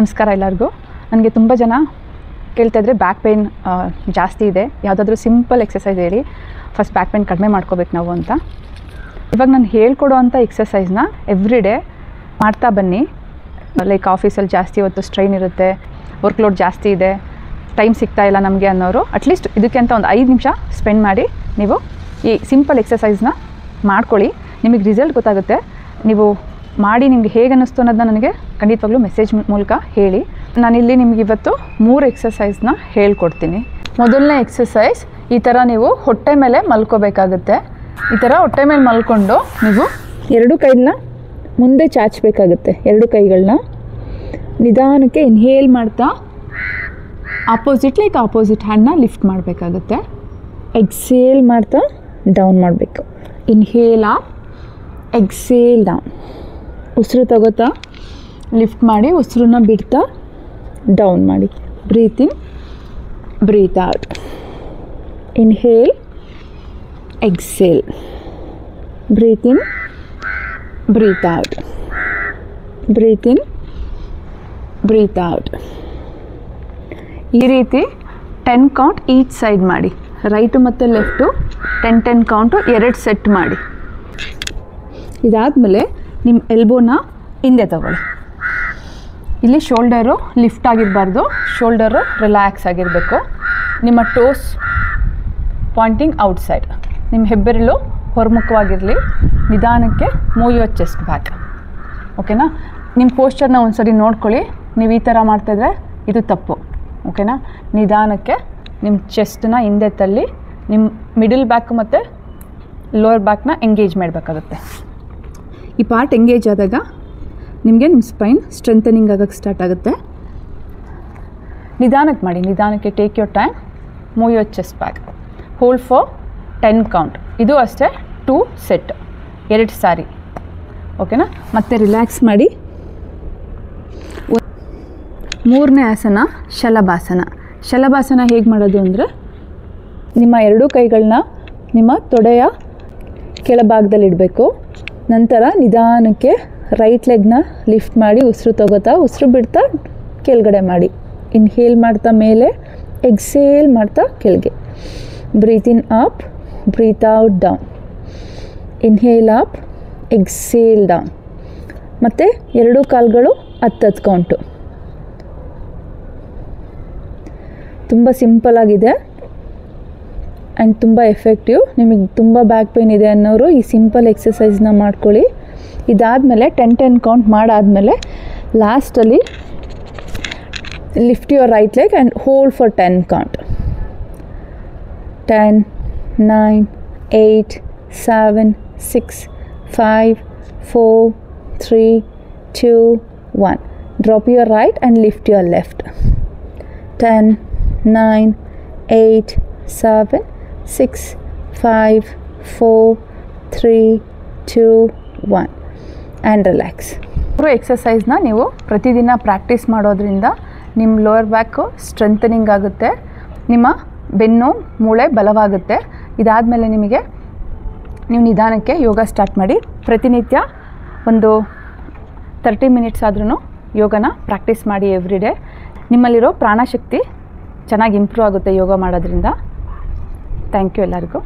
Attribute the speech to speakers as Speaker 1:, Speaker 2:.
Speaker 1: ನಮಸ್ಕಾರ ಎಲ್ಲರಿಗೂ. ನನಗೆ ತುಂಬ ಜನ ಕೇಳ್ತಾ ಇದ್ರೆ ಬ್ಯಾಕ್ ಪೇನ್ ಜಾಸ್ತಿ ಇದೆ, ಯಾವುದಾದ್ರೂ ಸಿಂಪಲ್ ಎಕ್ಸಸೈಸ್ ಹೇಳಿ, ಫಸ್ಟ್ ಬ್ಯಾಕ್ ಪೇನ್ ಕಡಿಮೆ ಮಾಡ್ಕೋಬೇಕು ನಾವು ಅಂತ. ಇವಾಗ ನಾನು ಹೇಳ್ಕೊಡೋ ಅಂಥ ಎಕ್ಸಸೈಸ್ನ ಎವ್ರಿ ಡೇ ಮಾಡ್ತಾ ಬನ್ನಿ. ಲೈಕ್ ಆಫೀಸಲ್ಲಿ ಜಾಸ್ತಿ ಹೊತ್ತು ಸ್ಟ್ರೈನ್ ಇರುತ್ತೆ, ವರ್ಕ್ಲೋಡ್ ಜಾಸ್ತಿ ಇದೆ, ಟೈಮ್ ಸಿಗ್ತಾ ಇಲ್ಲ ನಮಗೆ ಅನ್ನೋರು ಅಟ್ಲೀಸ್ಟ್ ಇದಕ್ಕೆ ಅಂತ ಒಂದು 5 ನಿಮಿಷ ಸ್ಪೆಂಡ್ ಮಾಡಿ ನೀವು ಈ ಸಿಂಪಲ್ ಎಕ್ಸಸೈಸ್ನ ಮಾಡ್ಕೊಳ್ಳಿ. ನಿಮಗೆ ರಿಸಲ್ಟ್ ಗೊತ್ತಾಗುತ್ತೆ. ನೀವು ಮಾಡಿ ನಿಮಗೆ ಹೇಗೆ ಅನ್ನಿಸ್ತು ಅನ್ನೋದನ್ನ ನನಗೆ ಖಂಡಿತವಾಗ್ಲೂ ಮೆಸೇಜ್ ಮೂಲಕ ಹೇಳಿ. ನಾನಿಲ್ಲಿ ನಿಮ್ಗೆ ಇವತ್ತು 3 ಎಕ್ಸಸೈಸ್ನ ಹೇಳ್ಕೊಡ್ತೀನಿ. ಮೊದಲನೇ ಎಕ್ಸಸೈಸ್, ಈ ಥರ ನೀವು ಹೊಟ್ಟೆ ಮೇಲೆ ಮಲ್ಕೋಬೇಕಾಗುತ್ತೆ. ಈ ಥರ ಹೊಟ್ಟೆ ಮೇಲೆ ಮಲ್ಕೊಂಡು ನೀವು 2 ಕೈಗಳನ್ನ ಮುಂದೆ ಚಾಚಬೇಕಾಗುತ್ತೆ. 2 ಕೈಗಳನ್ನ ನಿಧಾನಕ್ಕೆ ಇನ್ಹೇಲ್ ಮಾಡ್ತಾ ಆಪೋಸಿಟ್ ಹ್ಯಾಂಡ್ನ ಲಿಫ್ಟ್ ಮಾಡಬೇಕಾಗುತ್ತೆ. ಎಕ್ಸೇಲ್ ಮಾಡ್ತಾ ಡೌನ್ ಮಾಡಬೇಕು. Inhale up, exhale down. ಉಸಿರು ತಗೋತಾ ಲಿಫ್ಟ್ ಮಾಡಿ, ಉಸಿರನ್ನ ಬಿಡ್ತಾ ಡೌನ್ ಮಾಡಿ. Breathe in, breathe out. Inhale, exhale. Breathe in, breathe out. Breathe in, breathe out. ಈ ರೀತಿ 10 ಕೌಂಟ್ ಈಚ್ ಸೈಡ್ ಮಾಡಿ. ರೈಟು ಮತ್ತು ಲೆಫ್ಟು 10 ಕೌಂಟು 2 ಸೆಟ್ ಮಾಡಿ. ಇದಾದಮೇಲೆ ನಿಮ್ಮ ಎಲ್ಬೋನ ಹಿಂದೆ ತಗೊಳ್ಳಿ. ಇಲ್ಲಿ ಶೋಲ್ಡರು ಲಿಫ್ಟ್ ಆಗಿರಬಾರ್ದು, ಶೋಲ್ಡರು ರಿಲ್ಯಾಕ್ಸ್ ಆಗಿರಬೇಕು. ನಿಮ್ಮ ಟೋಸ್ ಪಾಯಿಂಟಿಂಗ್ ಔಟ್ಸೈಡ್, ನಿಮ್ಮ ಹೆಬ್ಬೆರಳು ಹೊರಮುಖವಾಗಿರಲಿ. ನಿಧಾನಕ್ಕೆ ಮೂವ್ ಯುವರ್ ಚೆಸ್ಟ್ ಬ್ಯಾಕ್. ಓಕೆನಾ? ನಿಮ್ಮ ಪೋಸ್ಚರ್ನ ಒಂದು ಸರಿ ನೋಡ್ಕೊಳ್ಳಿ. ನೀವು ಈ ಥರ ಮಾಡ್ತಾಯಿದ್ರೆ ಇದು ತಪ್ಪು. ಓಕೆನಾ? ನಿಧಾನಕ್ಕೆ ನಿಮ್ಮ ಚೆಸ್ಟನ್ನ ಹಿಂದೆ ತಳ್ಳಿ ನಿಮ್ಮ ಮಿಡಲ್ ಬ್ಯಾಕ್ ಮತ್ತು ಲೋವರ್ ಬ್ಯಾಕ್ನ ಎಂಗೇಜ್ ಮಾಡಬೇಕಾಗುತ್ತೆ. ಈ ಪಾರ್ಟ್ ಎಂಗೇಜ್ ಆದಾಗ ನಿಮಗೆ ನಿಮ್ಮ ಸ್ಪೈನ್ ಸ್ಟ್ರೆಂಥನಿಂಗ್ ಆಗೋಕ್ಕೆ ಸ್ಟಾರ್ಟ್ ಆಗುತ್ತೆ. ನಿಧಾನಕ್ಕೆ ಮಾಡಿ, ನಿಧಾನಕ್ಕೆ take your time. Move your chest back. Hold for 10 count. ಇದು ಅಷ್ಟೇ 2 ಸೆಟ್, 2 ಸಾರಿ. ಓಕೆನಾ? ಮತ್ತೆ ರಿಲ್ಯಾಕ್ಸ್ ಮಾಡಿ. 3ನೇ ಆಸನ ಶಲಭಾಸನ. ಶಲಭಾಸನ ಹೇಗೆ ಮಾಡೋದು ಅಂದರೆ, ನಿಮ್ಮ 2 ಕೈಗಳನ್ನ ನಿಮ್ಮ ತೊಡೆಯ ಕೆಳಭಾಗದಲ್ಲಿ ಇಡಬೇಕು. ನಂತರ ನಿಧಾನಕ್ಕೆ ರೈಟ್ ಲೆಗ್ನ ಲಿಫ್ಟ್ ಮಾಡಿ ಉಸಿರು ತಗೋತಾ ಉಸಿರು ಬಿಡ್ತಾ ಕೆಳಗಡೆ ಮಾಡಿ. ಇನ್ಹೇಲ್ ಮಾಡ್ತಾ ಮೇಲೆ, ಎಕ್ಸೇಲ್ ಮಾಡ್ತಾ ಕೆಳಗೆ. Breathe in up, breathe out down. Inhale up, exhale down. ಮತ್ತು 2 ಕಾಲುಗಳು 10 ಕೌಂಟು. ತುಂಬ ಸಿಂಪಲ್ಲಾಗಿದೆ ಆ್ಯಂಡ್ ತುಂಬ ಎಫೆಕ್ಟಿವ್. ನಿಮಗೆ ತುಂಬ ಬ್ಯಾಕ್ ಪೇನ್ ಇದೆ ಅನ್ನೋರು ಈ ಸಿಂಪಲ್ ಎಕ್ಸಸೈಸ್ನ ಮಾಡ್ಕೊಳ್ಳಿ. ಇದಾದಮೇಲೆ 10 ಕೌಂಟ್ ಮಾಡಾದಮೇಲೆ ಲಾಸ್ಟಲ್ಲಿ lift your right leg and hold for 10 count. 10, 9, 8, 7, 6, 5, 4, 3, 2, 1. Drop your right and lift your left. 10, 9, 8, 7, 6, 5, 4, 3, 2, 1 and relax. ಎಕ್ಸಸೈಸ್ನ ನೀವು ಪ್ರತಿದಿನ ಪ್ರಾಕ್ಟೀಸ್ ಮಾಡೋದ್ರಿಂದ ನಿಮ್ಮ ಲೋವರ್ ಬ್ಯಾಕು ಸ್ಟ್ರೆಂಥನಿಂಗ್ ಆಗುತ್ತೆ, ನಿಮ್ಮ ಬೆನ್ನು ಮೂಳೆ ಬಲವಾಗುತ್ತೆ. ಇದಾದಮೇಲೆ ನೀವು ನಿಧಾನಕ್ಕೆ ಯೋಗ ಸ್ಟಾರ್ಟ್ ಮಾಡಿ. ಪ್ರತಿನಿತ್ಯ ಒಂದು 30 ಮಿನಿಟ್ಸ್ ಆದ್ರೂ ಯೋಗನ ಪ್ರಾಕ್ಟೀಸ್ ಮಾಡಿ ಎವ್ರಿ ಡೇ. ನಿಮ್ಮಲ್ಲಿರೋ ಪ್ರಾಣಶಕ್ತಿ ಚೆನ್ನಾಗಿ ಇಂಪ್ರೂವ್ ಆಗುತ್ತೆ ಯೋಗ ಮಾಡೋದ್ರಿಂದ. ಥ್ಯಾಂಕ್ ಯು ಎಲ್ಲರಿಗೂ.